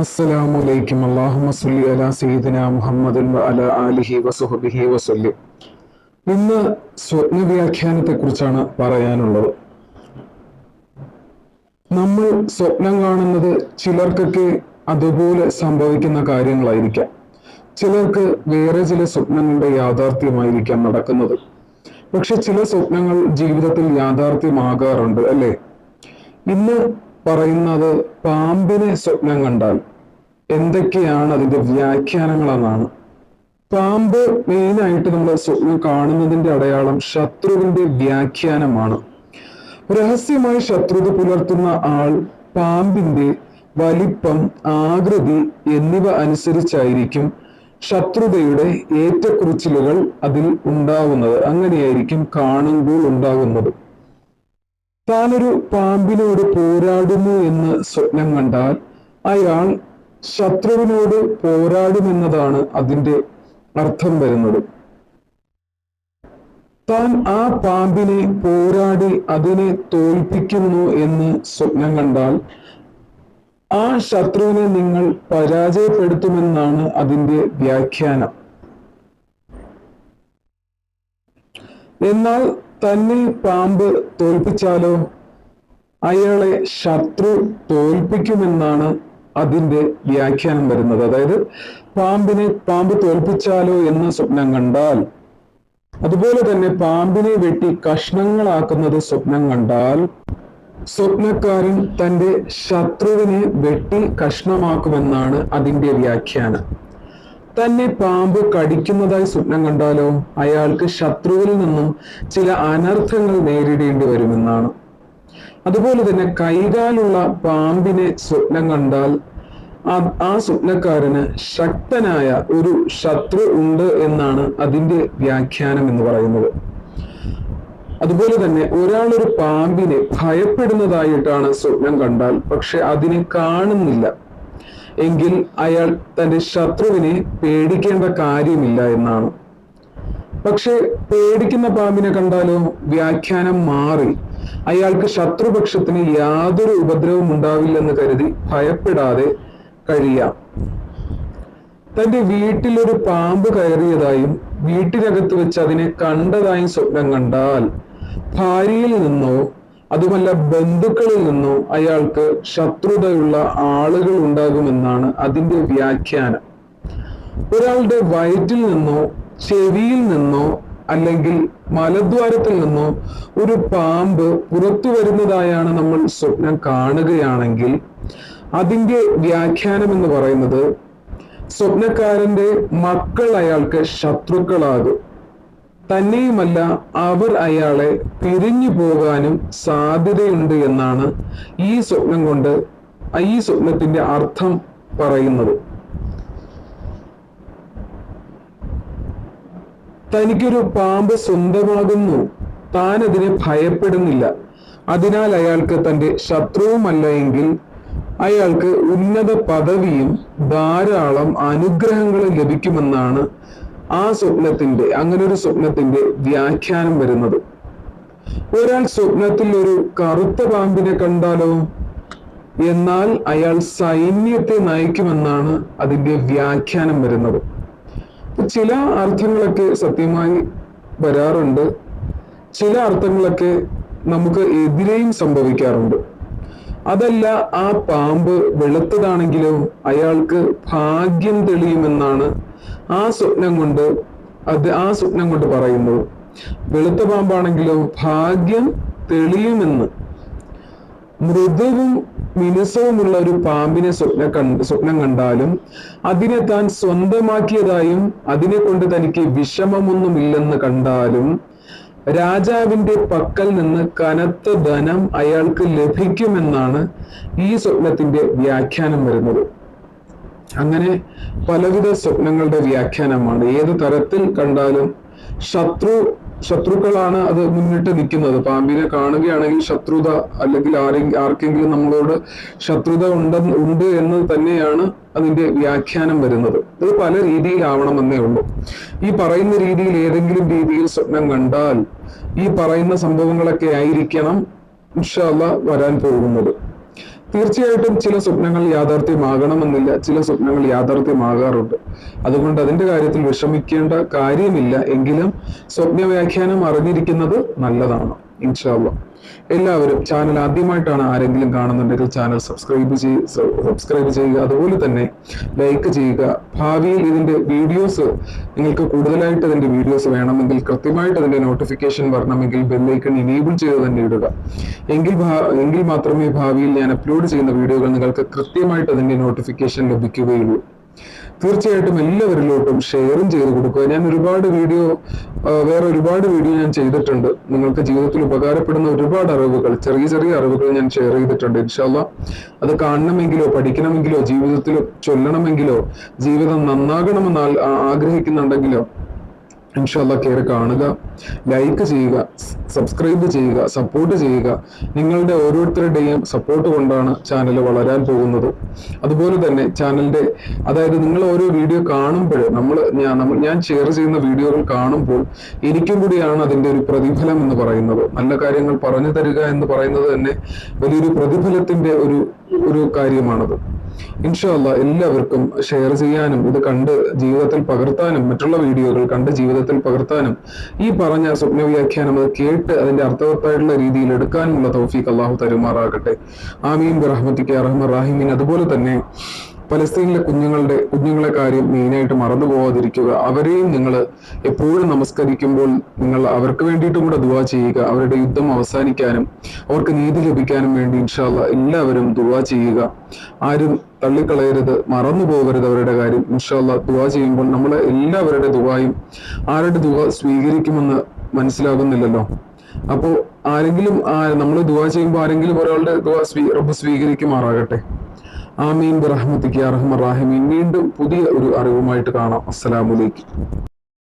അസ്സലാമു അലൈക്കും. അല്ലാഹുമ്മ സ്വല്ലി അലാ സയ്യിദിന മുഹമ്മദിൻ വ അലാ ആലിഹി വസഹ്ബിഹി വസല്ലം. ഇന്ന് സ്വപ്ന വ്യാഖ്യാനത്തെ കുറിച്ചാണ് പറയാനുള്ളത്. നമ്മൾ സ്വപ്നം കാണുന്നത് ചിലർക്കൊക്കെ അതുപോലെ സംഭവിക്കുന്ന കാര്യങ്ങളായിരിക്കാം. ചിലർക്ക് വേറെ ചില സ്വപ്നങ്ങളുടെ യാഥാർത്ഥ്യമായിരിക്കാം നടക്കുന്നത്. പക്ഷെ ചില സ്വപ്നങ്ങൾ ജീവിതത്തിൽ യാഥാർത്ഥ്യമാകാറുണ്ട്, അല്ലേ? ഇന്ന് പറയുന്നത് പാമ്പിനെ സ്വപ്നം കണ്ടാൽ എന്തൊക്കെയാണ് അതിന്റെ വ്യാഖ്യാനങ്ങളെന്നാണ്. പാമ്പ് മെയിനായിട്ട് നമ്മൾ സ്വപ്നം കാണുന്നതിന്റെ അടയാളം ശത്രുവിന്റെ വ്യാഖ്യാനമാണ്. രഹസ്യമായി ശത്രുത പുലർത്തുന്ന ആൾ പാമ്പിന്റെ വലിപ്പം, ആകൃതി എന്നിവ അനുസരിച്ചായിരിക്കും ശത്രുതയുടെ ഏറ്റക്കുറിച്ചിലുകൾ അതിൽ ഉണ്ടാവുന്നത്. അങ്ങനെയായിരിക്കും കാണുമ്പോൾ ഉണ്ടാകുന്നത്. താനൊരു പാമ്പിനോട് പോരാടുന്നു എന്ന് സ്വപ്നം കണ്ടാൽ അയാൾ ശത്രുവിനോട് പോരാടുമെന്നതാണ് അതിന്റെ അർത്ഥം വരുന്നത്. താൻ ആ പാമ്പിനെ പോരാടി അതിനെ തോൽപ്പിക്കുന്നു എന്ന് സ്വപ്നം കണ്ടാൽ ആ ശത്രുവിനെ നിങ്ങൾ പരാജയപ്പെടുത്തുമെന്നാണ് അതിന്റെ വ്യാഖ്യാനം. എന്നാൽ തന്നെ പാമ്പ് തോൽപ്പിച്ചാലോ അയാളെ ശത്രു തോൽപ്പിക്കുമെന്നാണ് അതിന്റെ വ്യാഖ്യാനം വരുന്നത്. അതായത് പാമ്പ് തോൽപ്പിച്ചാലോ എന്ന് സ്വപ്നം കണ്ടാൽ, അതുപോലെ തന്നെ പാമ്പിനെ വെട്ടി കഷ്ണങ്ങളാക്കുന്നത് സ്വപ്നം കണ്ടാൽ സ്വപ്നക്കാരൻ തന്റെ ശത്രുവിനെ വെട്ടി കഷ്ണമാക്കുമെന്നാണ് അതിന്റെ വ്യാഖ്യാനം. തന്നെ പാമ്പ് കടിക്കുന്നതായി സ്വപ്നം കണ്ടാലോ അയാൾക്ക് ശത്രുവിൽ നിന്നും ചില അനർത്ഥങ്ങൾ നേരിടേണ്ടി വരുമെന്നാണ്. അതുപോലെ തന്നെ കൈകാലുള്ള പാമ്പിനെ സ്വപ്നം കണ്ടാൽ ആ സ്വപ്നക്കാരന് ശക്തനായ ഒരു ശത്രു ഉണ്ട് എന്നാണ് അതിന്റെ വ്യാഖ്യാനം എന്ന് പറയുന്നത്. അതുപോലെ തന്നെ ഒരാൾ ഒരു പാമ്പിനെ ഭയപ്പെടുന്നതായിട്ടാണ് സ്വപ്നം കണ്ടാൽ പക്ഷെ അതിനെ കാണുന്നില്ല എങ്കിൽ അയാൾ തന്റെ ശത്രുവിനെ പേടിക്കേണ്ട കാര്യമില്ല എന്നാണ്. പക്ഷെ പേടിക്കുന്ന പാമ്പിനെ കണ്ടാലോ വ്യാഖ്യാനം മാറി അയാൾക്ക് ശത്രുപക്ഷത്തിന് യാതൊരു ഉപദ്രവം ഉണ്ടാവില്ലെന്ന് കരുതി ഭയപ്പെടാതെ കഴിയാം. തന്റെ വീട്ടിലൊരു പാമ്പ് കയറിയതായും വീട്ടിനകത്ത് വെച്ച് അതിനെ കണ്ടതായും സ്വപ്നം കണ്ടാൽ ഭാര്യയിൽ നിന്നോ അതുമല്ല ബന്ധുക്കളിൽ നിന്നോ അയാൾക്ക് ശത്രുതയുള്ള ആളുകൾ ഉണ്ടാകുമെന്നാണ് അതിന്റെ വ്യാഖ്യാനം. ഒരാളുടെ വയറ്റിൽ നിന്നോ ചെവിയിൽ നിന്നോ അല്ലെങ്കിൽ മലദ്വാരത്തിൽ നിന്നോ ഒരു പാമ്പ് പുറത്തു വരുന്നതായാണ് നമ്മൾ സ്വപ്നം കാണുകയാണെങ്കിൽ അതിന്റെ വ്യാഖ്യാനം എന്ന് പറയുന്നത് സ്വപ്നക്കാരന്റെ മക്കൾ അയാൾക്ക് ശത്രുക്കളാകും. തന്നെയുമല്ല അവർ അയാളെ പിരിഞ്ഞു പോകാനും സാധ്യതയുണ്ട് എന്നാണ് ഈ സ്വപ്നത്തിന്റെ അർത്ഥം പറയുന്നത്. തനിക്കൊരു പാമ്പ് സ്വന്തമാകുന്നു, താൻ അതിനെ ഭയപ്പെടുന്നില്ല, അതിനാൽ അയാൾക്ക് തന്റെ ശത്രുവുമല്ല എങ്കിൽ അയാൾക്ക് ഉന്നത പദവിയും ധാരാളം അനുഗ്രഹങ്ങളും ലഭിക്കുമെന്നാണ് അങ്ങനെ ഒരു സ്വപ്നത്തിന്റെ വ്യാഖ്യാനം വരുന്നത്. ഒരാൾ സ്വപ്നത്തിൽ ഒരു കറുത്ത പാമ്പിനെ കണ്ടാലോ എന്നാൽ അയാൾ സൈന്യത്തെ നയിക്കുമെന്നാണ് അതിന്റെ വ്യാഖ്യാനം വരുന്നത്. ചില അർത്ഥങ്ങളൊക്കെ സത്യമായി വരാറുണ്ട്, ചില അർത്ഥങ്ങളൊക്കെ നമുക്ക് എതിരെയും സംഭവിക്കാറുണ്ട്. അതല്ല, ആ പാമ്പ് വെളുത്തതാണെങ്കിലോ അയാൾക്ക് ഭാഗ്യം തെളിയുമെന്നാണ് ആ സ്വപ്നം കൊണ്ട് പറയുന്നത്. വെളുത്ത പാമ്പാണെങ്കിലോ ഭാഗ്യം തെളിയുമെന്ന്. മൃദുവും മിനുസവുമുള്ള ഒരു പാമ്പിനെ സ്വപ്നം കണ്ടാലും അതിനെ താൻ സ്വന്തമാക്കിയതായും അതിനെ കൊണ്ട് തനിക്ക് വിഷമമൊന്നുമില്ലെന്ന് കണ്ടാലും രാജാവിന്റെ പക്കൽ നിന്ന് കനത്ത ധനം അയാൾക്ക് ലഭിക്കുമെന്നാണ് ഈ സ്വപ്നത്തിന്റെ വ്യാഖ്യാനം വരുന്നത്. അങ്ങനെ പലവിധ സ്വപ്നങ്ങളുടെ വ്യാഖ്യാനമാണ്. ഏത് തരത്തിൽ കണ്ടാലും ശത്രുക്കളാണ് അത് മുന്നിട്ട് നിൽക്കുന്നത്. പാമ്പിനെ കാണുകയാണെങ്കിൽ ശത്രുത, അല്ലെങ്കിൽ ആർക്കെങ്കിലും നമ്മളോട് ശത്രുത ഉണ്ട് എന്ന് തന്നെയാണ് അതിന്റെ വ്യാഖ്യാനം വരുന്നത്. ഇത് പല രീതിയിലാവണമെന്നേ ഉള്ളൂ. ഈ പറയുന്ന രീതിയിൽ ഏതെങ്കിലും രീതിയിൽ സ്വപ്നം കണ്ടാൽ ഈ പറയുന്ന സംഭവങ്ങളൊക്കെ ആയിരിക്കണം ഇൻഷാ അല്ലാഹ് വരാൻ പോകുന്നത്. തീർച്ചയായിട്ടും ചില സ്വപ്നങ്ങൾ യാഥാർത്ഥ്യമാകണമെന്നില്ല, ചില സ്വപ്നങ്ങൾ യാഥാർത്ഥ്യമാകാറുണ്ട്. അതുകൊണ്ട് അതിന്റെ കാര്യത്തിൽ വിഷമിക്കേണ്ട കാര്യമില്ല. എങ്കിലും സ്വപ്ന വ്യാഖ്യാനം അറിഞ്ഞിരിക്കുന്നത് നല്ലതാണ്. ഇൻഷാ അല്ലാഹ് എല്ലാവരും ചാനൽ ആദ്യമായിട്ടാണ് ആരെങ്കിലും കാണുന്നുണ്ടെങ്കിൽ ചാനൽ സബ്സ്ക്രൈബ് ചെയ്യുക. അതുപോലെ തന്നെ ലൈക്ക് ചെയ്യുക. ഭാവിയിൽ ഇതിന്റെ വീഡിയോസ് നിങ്ങൾക്ക് കൂടുതലായിട്ട് ഇതിന്റെ വീഡിയോസ് വേണമെങ്കിൽ, കൃത്യമായിട്ട് അതിന്റെ നോട്ടിഫിക്കേഷൻ വരണമെങ്കിൽ ബെല്ലൈക്കൺ ഇനേബിൾ ചെയ്ത് തന്നെ ഇടുക. എങ്കിൽ മാത്രമേ ഭാവിയിൽ ഞാൻ അപ്ലോഡ് ചെയ്യുന്ന വീഡിയോകൾ നിങ്ങൾക്ക് കൃത്യമായിട്ട് അതിന്റെ നോട്ടിഫിക്കേഷൻ ലഭിക്കുകയുള്ളൂ. തീർച്ചയായിട്ടും എല്ലാവരിലോട്ടും ഷെയറും ചെയ്ത് കൊടുക്കുക. ഞാൻ വേറെ ഒരുപാട് വീഡിയോ ഞാൻ ചെയ്തിട്ടുണ്ട്. നിങ്ങൾക്ക് ജീവിതത്തിൽ ഉപകാരപ്പെടുന്ന ഒരുപാട് അറിവുകൾ, ചെറിയ ചെറിയ അറിവുകൾ ഞാൻ ഷെയർ ചെയ്തിട്ടുണ്ട്. ഇൻഷാ അല്ലാഹ് അത് കാണണമെങ്കിലോ പഠിക്കണമെങ്കിലോ ജീവിതത്തിൽ ചൊല്ലണമെങ്കിലോ ജീവിതം നന്നാകണമെന്ന് ആഗ്രഹിക്കുന്നുണ്ടെങ്കിലോ ഇൻഷാ അല്ലാഹ് കയറി കാണുക, ലൈക്ക് ചെയ്യുക, സബ്സ്ക്രൈബ് ചെയ്യുക, സപ്പോർട്ട് ചെയ്യുക. നിങ്ങളുടെ ഓരോരുത്തരുടെയും സപ്പോർട്ട് കൊണ്ടാണ് ചാനൽ വളരാൻ പോകുന്നത്. അതുപോലെ തന്നെ അതായത് നിങ്ങൾ ഓരോ വീഡിയോ കാണുമ്പോൾ ഞാൻ ഷെയർ ചെയ്യുന്ന വീഡിയോകൾ കാണുമ്പോൾ എനിക്കും കൂടിയാണ് അതിന്റെ ഒരു പ്രതിഫലം എന്ന് പറയുന്നത്. നല്ല കാര്യങ്ങൾ പറഞ്ഞു തരിക എന്ന് പറയുന്നത് തന്നെ വലിയൊരു പ്രതിഫലത്തിന്റെ ഒരു കാര്യമാണത്. ഇൻഷാ അല്ലാഹ് എല്ലാവർക്കും ഷെയർ ചെയ്യാനും ഇത് കണ്ട് ജീവിതത്തിൽ പകർത്താനും, മറ്റുള്ള വീഡിയോകൾ കണ്ട് ജീവിതത്തിൽ പകർത്താനും, ഈ പറഞ്ഞ സ്വപ്ന വ്യാഖ്യാനം അത് കേട്ട് അതിന്റെ അർത്ഥവത്തായിട്ടുള്ള രീതിയിൽ എടുക്കാനുമുള്ള തൗഫീഖ് അല്ലാഹു തരുമാറാകട്ടെ. ആമീൻ ബിറഹ്മതിക യാ അർഹമർ റഹീമീൻ. അതുപോലെ തന്നെ പലസ്തീനിലെ കുഞ്ഞുങ്ങളെ കാര്യം മെയിനായിട്ട് മറന്നു പോകാതിരിക്കുക. അവരെയും നിങ്ങൾ എപ്പോഴും നമസ്കരിക്കുമ്പോൾ നിങ്ങൾ അവർക്ക് വേണ്ടിയിട്ടും കൂടെ ദുആ ചെയ്യുക. അവരുടെ യുദ്ധം അവസാനിക്കാനും അവർക്ക് നീതി ലഭിക്കാനും വേണ്ടി ഇൻഷാ അല്ലാഹ് എല്ലാവരും ദുആ ചെയ്യുക. ആരും തള്ളിക്കളയരുത്, മറന്നു പോകരുത് അവരുടെ കാര്യം. ഇൻഷാ അല്ലാഹ് ദുആ ചെയ്യുമ്പോൾ നമ്മളെ എല്ലാവരുടെ ദുആയും ആരുടെ ദുആ സ്വീകരിക്കുമെന്ന് മനസ്സിലാകുന്നില്ലല്ലോ. അപ്പോ നമ്മൾ ദുആ ചെയ്യുമ്പോൾ ആരെങ്കിലും ഒരാളുടെ ദുആ റബ്ബ് സ്വീകരിക്കുമാറാകട്ടെ. ആമീൻ ബിറഹ്മതിക യാ അർഹമർ റഹീമീൻ. വീണ്ടും പുതിയ ഒരു അറിവുമായിട്ട് കാണാം. അസ്സലാമു അലൈക്കും.